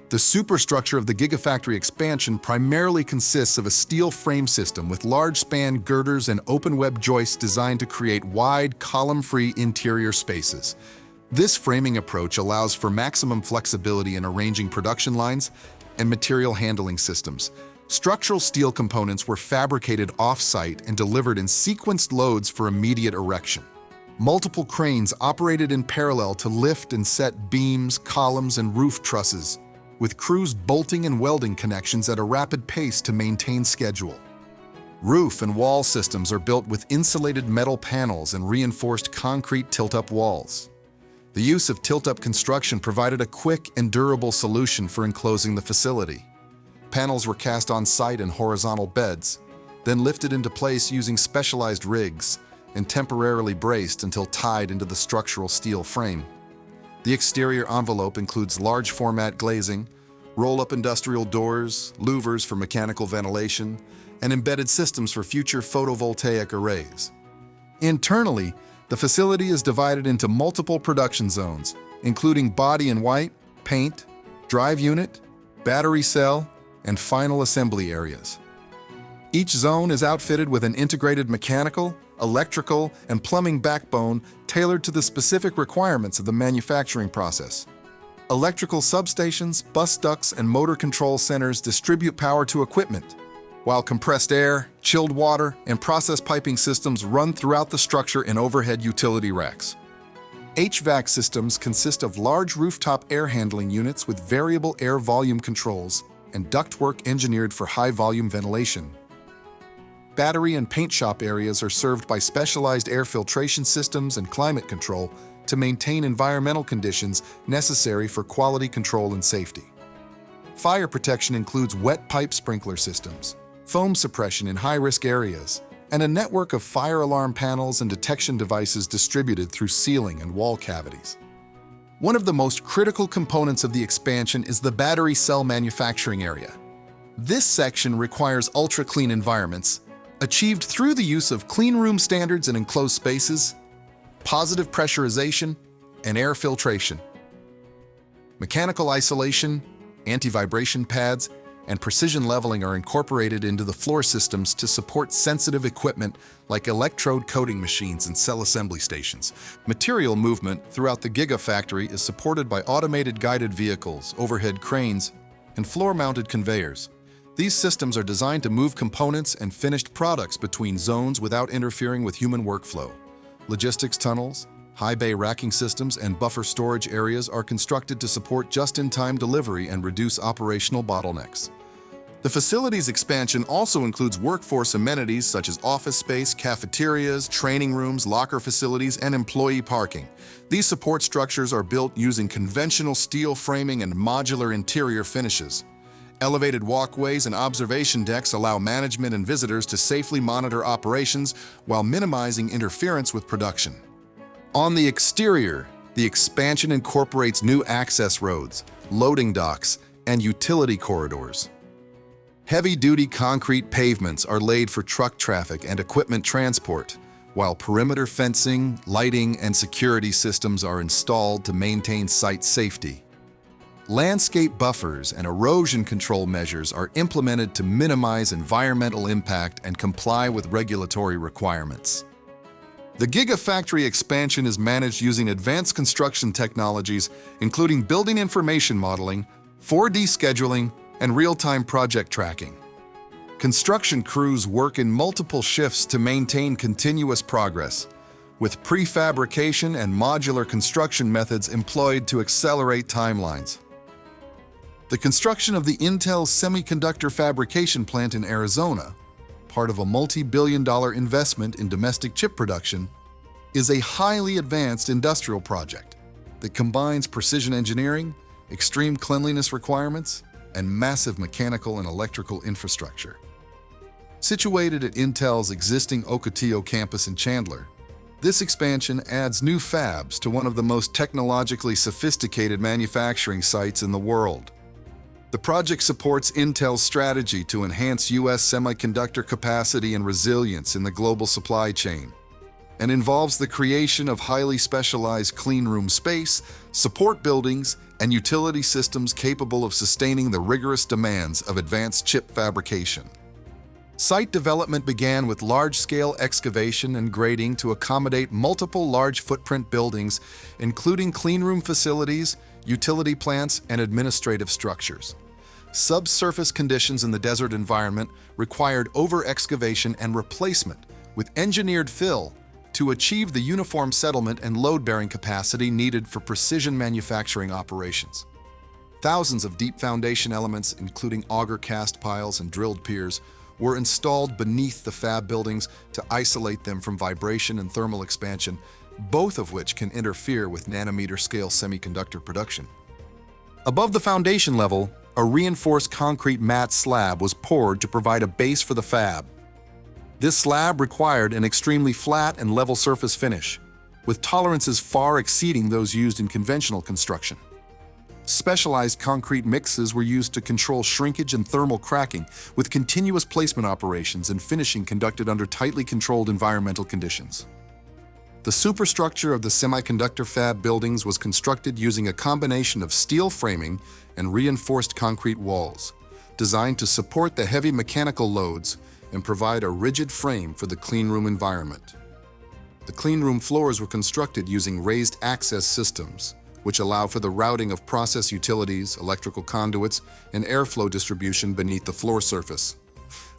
The superstructure of the Gigafactory expansion primarily consists of a steel frame system with large-span girders and open-web joists designed to create wide, column-free interior spaces. This framing approach allows for maximum flexibility in arranging production lines and material handling systems. Structural steel components were fabricated off-site and delivered in sequenced loads for immediate erection. Multiple cranes operated in parallel to lift and set beams, columns, and roof trusses, with crews bolting and welding connections at a rapid pace to maintain schedule. Roof and wall systems are built with insulated metal panels and reinforced concrete tilt-up walls. The use of tilt-up construction provided a quick and durable solution for enclosing the facility. panels were cast on site in horizontal beds, then lifted into place using specialized rigs and temporarily braced until tied into the structural steel frame. The exterior envelope includes large format glazing, roll-up industrial doors, louvers for mechanical ventilation, and embedded systems for future photovoltaic arrays. Internally, the facility is divided into multiple production zones, including body in white, paint, drive unit, battery cell, and final assembly areas. Each zone is outfitted with an integrated mechanical, electrical, and plumbing backbone tailored to the specific requirements of the manufacturing process. Electrical substations, bus ducts, and motor control centers distribute power to equipment, while compressed air, chilled water, and process piping systems run throughout the structure in overhead utility racks. HVAC systems consist of large rooftop air handling units with variable air volume controls and ductwork engineered for high-volume ventilation. Battery and paint shop areas are served by specialized air filtration systems and climate control to maintain environmental conditions necessary for quality control and safety. Fire protection includes wet pipe sprinkler systems, foam suppression in high-risk areas, and a network of fire alarm panels and detection devices distributed through ceiling and wall cavities. One of the most critical components of the expansion is the battery cell manufacturing area. This section requires ultra-clean environments, achieved through the use of clean room standards and enclosed spaces, positive pressurization, and air filtration. Mechanical isolation, anti-vibration pads, and precision leveling are incorporated into the floor systems to support sensitive equipment like electrode coating machines and cell assembly stations. Material movement throughout the Gigafactory is supported by automated guided vehicles, overhead cranes, and floor-mounted conveyors. These systems are designed to move components and finished products between zones without interfering with human workflow. Logistics tunnels, high bay racking systems, and buffer storage areas are constructed to support just-in-time delivery and reduce operational bottlenecks. The facility's expansion also includes workforce amenities such as office space, cafeterias, training rooms, locker facilities, and employee parking. These support structures are built using conventional steel framing and modular interior finishes. Elevated walkways and observation decks allow management and visitors to safely monitor operations while minimizing interference with production. On the exterior, the expansion incorporates new access roads, loading docks, and utility corridors. Heavy-duty concrete pavements are laid for truck traffic and equipment transport, while perimeter fencing, lighting, and security systems are installed to maintain site safety. Landscape buffers and erosion control measures are implemented to minimize environmental impact and comply with regulatory requirements. The Gigafactory expansion is managed using advanced construction technologies, including building information modeling, 4D scheduling, and real-time project tracking. Construction crews work in multiple shifts to maintain continuous progress, with prefabrication and modular construction methods employed to accelerate timelines. The construction of the Intel semiconductor fabrication plant in Arizona, part of a multi-billion-dollar investment in domestic chip production, is a highly advanced industrial project that combines precision engineering, extreme cleanliness requirements, and massive mechanical and electrical infrastructure. Situated at Intel's existing Ocotillo campus in Chandler, this expansion adds new fabs to one of the most technologically sophisticated manufacturing sites in the world. The project supports Intel's strategy to enhance U.S. semiconductor capacity and resilience in the global supply chain, and involves the creation of highly specialized clean room space, support buildings, and utility systems capable of sustaining the rigorous demands of advanced chip fabrication. Site development began with large-scale excavation and grading to accommodate multiple large-footprint buildings, including cleanroom facilities, utility plants, and administrative structures. Subsurface conditions in the desert environment required over-excavation and replacement with engineered fill to achieve the uniform settlement and load-bearing capacity needed for precision manufacturing operations. Thousands of deep foundation elements, including auger cast piles and drilled piers, were installed beneath the fab buildings to isolate them from vibration and thermal expansion, both of which can interfere with nanometer-scale semiconductor production. Above the foundation level, A reinforced concrete mat slab was poured to provide a base for the fab. This slab required an extremely flat and level surface finish, with tolerances far exceeding those used in conventional construction. Specialized concrete mixes were used to control shrinkage and thermal cracking, with continuous placement operations and finishing conducted under tightly controlled environmental conditions. The superstructure of the semiconductor fab buildings was constructed using a combination of steel framing and reinforced concrete walls, designed to support the heavy mechanical loads and provide a rigid frame for the cleanroom environment. The cleanroom floors were constructed using raised access systems, which allow for the routing of process utilities, electrical conduits, and airflow distribution beneath the floor surface.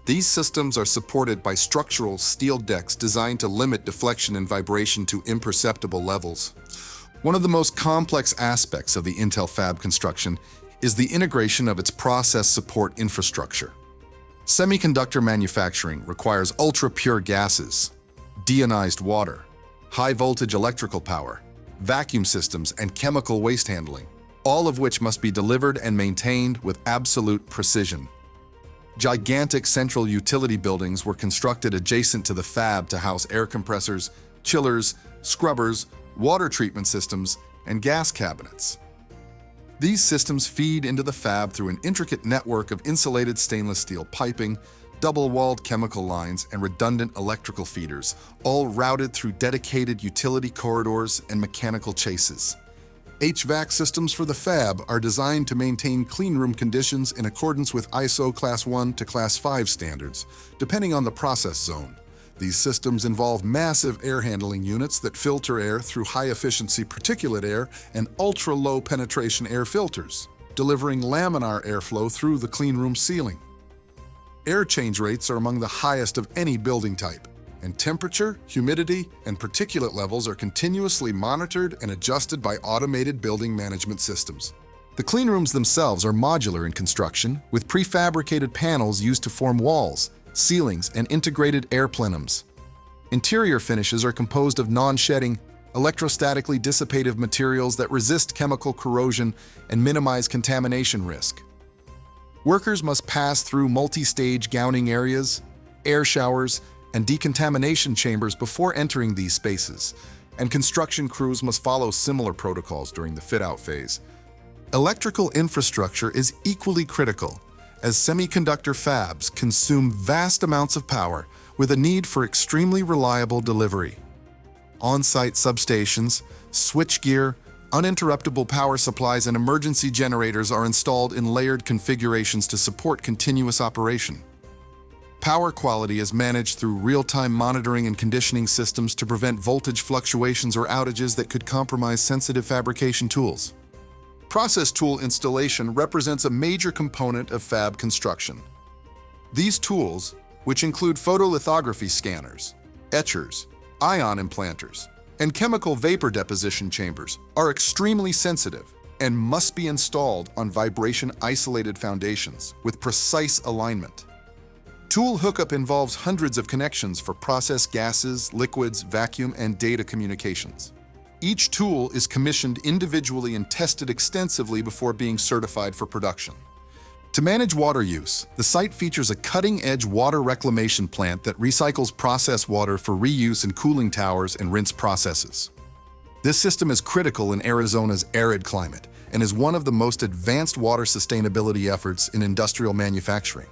These systems are supported by structural steel decks designed to limit deflection and vibration to imperceptible levels. One of the most complex aspects of the Intel fab construction is the integration of its process support infrastructure. Semiconductor manufacturing requires ultra-pure gases, deionized water, high-voltage electrical power, vacuum systems, and chemical waste handling, all of which must be delivered and maintained with absolute precision. Gigantic central utility buildings were constructed adjacent to the fab to house air compressors, chillers, scrubbers, water treatment systems, and gas cabinets. These systems feed into the fab through an intricate network of insulated stainless steel piping, double-walled chemical lines, and redundant electrical feeders, all routed through dedicated utility corridors and mechanical chases. HVAC systems for the fab are designed to maintain cleanroom conditions in accordance with ISO Class 1 to Class 5 standards, depending on the process zone. These systems involve massive air handling units that filter air through high-efficiency particulate air and ultra-low penetration air filters, delivering laminar airflow through the cleanroom ceiling. Air change rates are among the highest of any building type, and temperature, humidity, and particulate levels are continuously monitored and adjusted by automated building management systems. The cleanrooms themselves are modular in construction, with prefabricated panels used to form walls, ceilings, and integrated air plenums. Interior finishes are composed of non-shedding, electrostatically dissipative materials that resist chemical corrosion and minimize contamination risk. Workers must pass through multi-stage gowning areas, air showers, and decontamination chambers before entering these spaces, and construction crews must follow similar protocols during the fit-out phase. Electrical infrastructure is equally critical, as semiconductor fabs consume vast amounts of power with a need for extremely reliable delivery. On-site substations, switchgear, uninterruptible power supplies, and emergency generators are installed in layered configurations to support continuous operation. Power quality is managed through real-time monitoring and conditioning systems to prevent voltage fluctuations or outages that could compromise sensitive fabrication tools. Process tool installation represents a major component of fab construction. These tools, which include photolithography scanners, etchers, ion implanters, and chemical vapor deposition chambers, are extremely sensitive and must be installed on vibration-isolated foundations with precise alignment. Tool hookup involves hundreds of connections for process gases, liquids, vacuum, and data communications. Each tool is commissioned individually and tested extensively before being certified for production. To manage water use, the site features a cutting-edge water reclamation plant that recycles process water for reuse in cooling towers and rinse processes. This system is critical in Arizona's arid climate and is one of the most advanced water sustainability efforts in industrial manufacturing.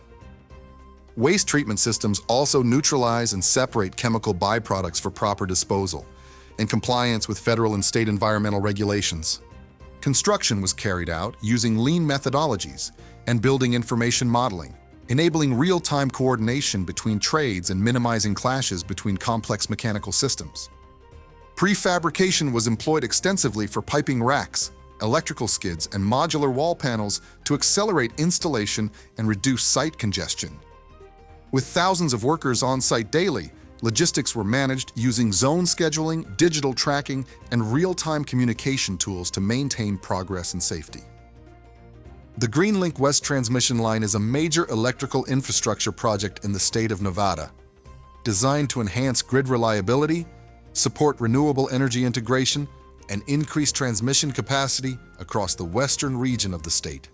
Waste treatment systems also neutralize and separate chemical byproducts for proper disposal, in compliance with federal and state environmental regulations. Construction was carried out using lean methodologies and building information modeling, enabling real-time coordination between trades and minimizing clashes between complex mechanical systems. Prefabrication was employed extensively for piping racks, electrical skids, and modular wall panels to accelerate installation and reduce site congestion. With thousands of workers on site daily, logistics were managed using zone scheduling, digital tracking, and real-time communication tools to maintain progress and safety. The GreenLink West Transmission Line is a major electrical infrastructure project in the state of Nevada, designed to enhance grid reliability, support renewable energy integration, and increase transmission capacity across the western region of the state.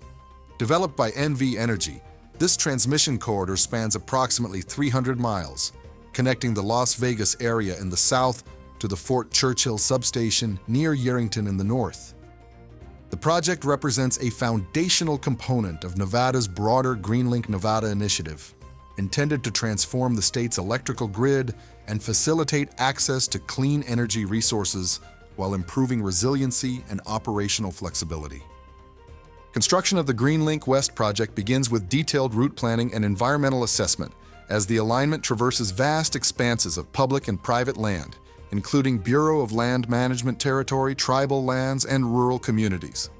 Developed by NV Energy, this transmission corridor spans approximately 300 miles, connecting the Las Vegas area in the south to the Fort Churchill substation near Yerington in the north. The project represents a foundational component of Nevada's broader GreenLink Nevada initiative, intended to transform the state's electrical grid and facilitate access to clean energy resources while improving resiliency and operational flexibility. Construction of the GreenLink West project begins with detailed route planning and environmental assessment as the alignment traverses vast expanses of public and private land, including Bureau of Land Management territory, tribal lands, and rural communities.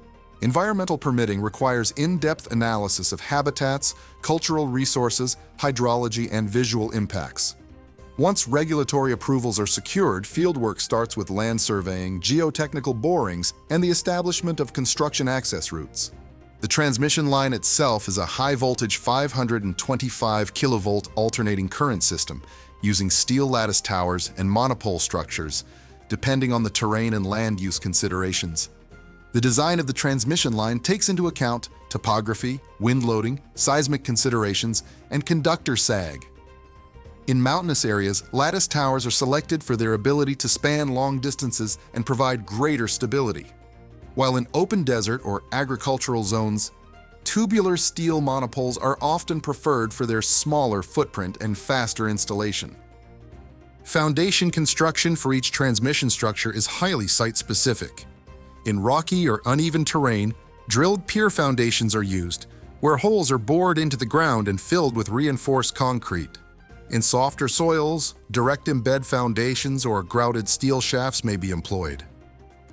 Environmental permitting requires in-depth analysis of habitats, cultural resources, hydrology, and visual impacts. Once regulatory approvals are secured, fieldwork starts with land surveying, geotechnical borings, and the establishment of construction access routes. The transmission line itself is a high-voltage 525 kilovolt alternating current system using steel lattice towers and monopole structures, depending on the terrain and land use considerations. The design of the transmission line takes into account topography, wind loading, seismic considerations, and conductor sag. In mountainous areas, lattice towers are selected for their ability to span long distances and provide greater stability. While in open desert or agricultural zones, tubular steel monopoles are often preferred for their smaller footprint and faster installation. Foundation construction for each transmission structure is highly site-specific. In rocky or uneven terrain, drilled pier foundations are used, where holes are bored into the ground and filled with reinforced concrete. In softer soils, direct embed foundations or grouted steel shafts may be employed.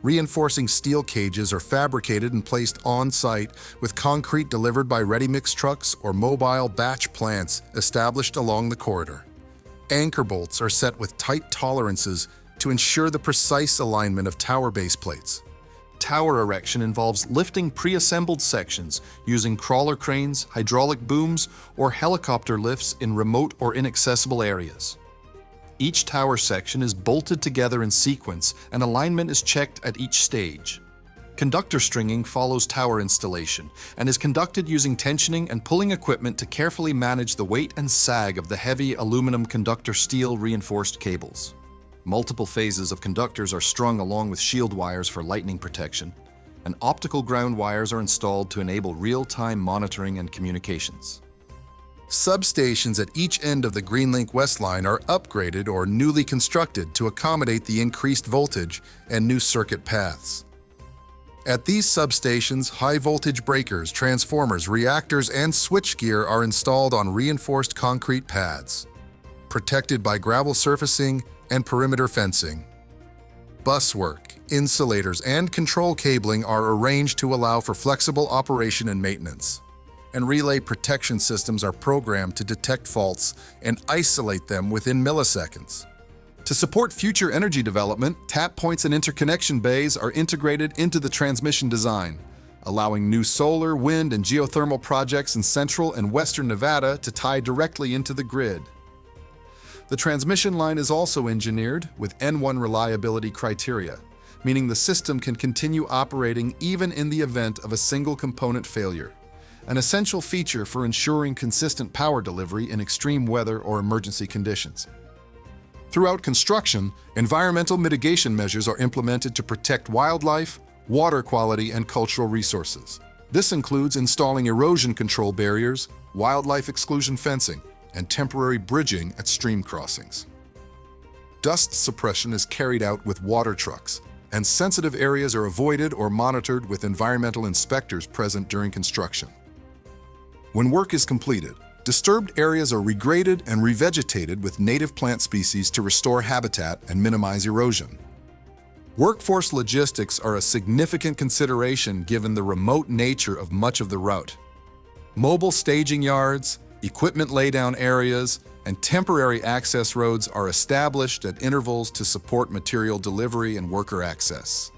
Reinforcing steel cages are fabricated and placed on-site with concrete delivered by ready-mix trucks or mobile batch plants established along the corridor. Anchor bolts are set with tight tolerances to ensure the precise alignment of tower base plates. Tower erection involves lifting pre-assembled sections using crawler cranes, hydraulic booms, or helicopter lifts in remote or inaccessible areas. Each tower section is bolted together in sequence and alignment is checked at each stage. Conductor stringing follows tower installation and is conducted using tensioning and pulling equipment to carefully manage the weight and sag of the heavy aluminum conductor steel reinforced cables. Multiple phases of conductors are strung along with shield wires for lightning protection, and optical ground wires are installed to enable real-time monitoring and communications. Substations at each end of the GreenLink West line are upgraded or newly constructed to accommodate the increased voltage and new circuit paths. At these substations, high-voltage breakers, transformers, reactors, and switchgear are installed on reinforced concrete pads, protected by gravel surfacing and perimeter fencing. Buswork, insulators, and control cabling are arranged to allow for flexible operation and maintenance. And relay protection systems are programmed to detect faults and isolate them within milliseconds. To support future energy development, tap points and interconnection bays are integrated into the transmission design, allowing new solar, wind, and geothermal projects in central and western Nevada to tie directly into the grid. The transmission line is also engineered with N1 reliability criteria, meaning the system can continue operating even in the event of a single component failure, an essential feature for ensuring consistent power delivery in extreme weather or emergency conditions. Throughout construction, environmental mitigation measures are implemented to protect wildlife, water quality, and cultural resources. This includes installing erosion control barriers, wildlife exclusion fencing, and temporary bridging at stream crossings. Dust suppression is carried out with water trucks, and sensitive areas are avoided or monitored with environmental inspectors present during construction. When work is completed, disturbed areas are regraded and revegetated with native plant species to restore habitat and minimize erosion. Workforce logistics are a significant consideration given the remote nature of much of the route. Mobile staging yards, equipment laydown areas, and temporary access roads are established at intervals to support material delivery and worker access.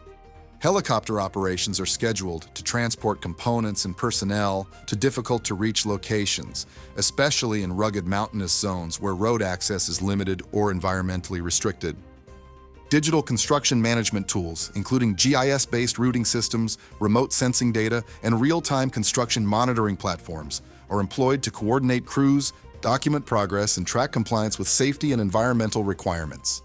Helicopter operations are scheduled to transport components and personnel to difficult-to-reach locations, especially in rugged mountainous zones where road access is limited or environmentally restricted. Digital construction management tools, including GIS-based routing systems, remote sensing data, and real-time construction monitoring platforms, are employed to coordinate crews, document progress, and track compliance with safety and environmental requirements.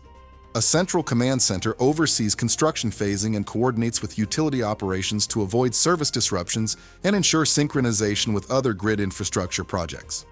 A central command center oversees construction phasing and coordinates with utility operations to avoid service disruptions and ensure synchronization with other grid infrastructure projects.